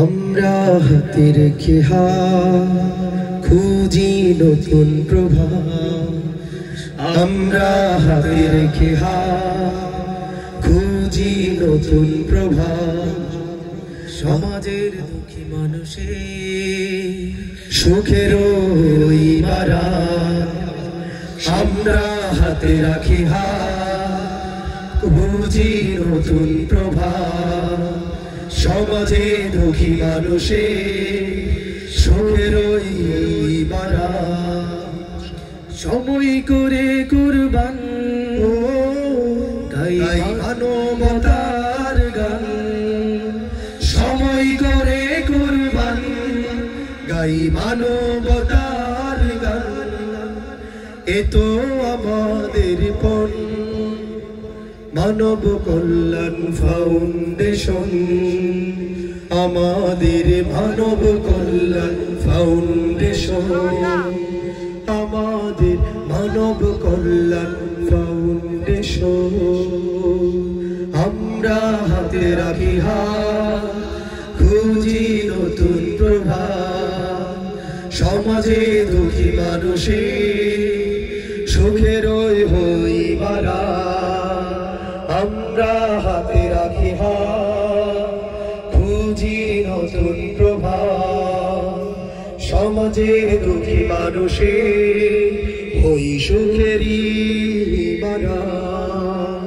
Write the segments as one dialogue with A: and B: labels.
A: আমরা হাতে রেখে খুঁজি নতুন প্রভাত, আমরা হাতে রেখে খুঁজি নতুন প্রভাত। সমাজের দুঃখী মানুষের সুখের ওই বারাত, আমরা হাতে রাখি খুঁজি নতুন প্রভাত। সমাজে দুঃখী মানুষের সুখের ওই বারাত। সময় করে কুরবান গাই মানবতার গান, সময় করে কুরবান গাই মানবতার গান। এ তো আমাদের পণ মানব কল্যাণ ফাউন্ডেশন, আমাদের মানব কল্যাণ ফাউন্ডেশন, আমাদের মানব কল্যাণ ফাউন্ডেশন। আমরা হাতে রাখি খুঁজি নতুন প্রভাত। সমাজে দুঃখী মানুষের সুখের ওই হই বারাত, আমরা হাতে রাখি খুঁজি নতুন প্রভাত। সমাজে দুঃখী মানুষের ওই সুখেরই বারাত।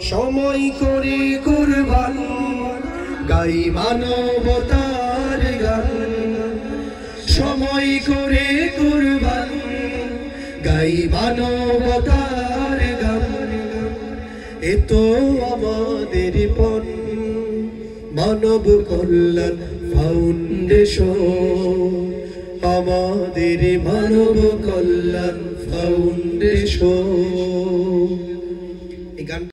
A: সময় করে কুরবান গাই মানবতার গান, সময় করে কুরবান গাই মানবতার গান। এ তো আমাদের পণ মানব কল্যাণ ফাউন্ডেশন, আমাদের মানব কল্যাণ ফাউন্ডেশন।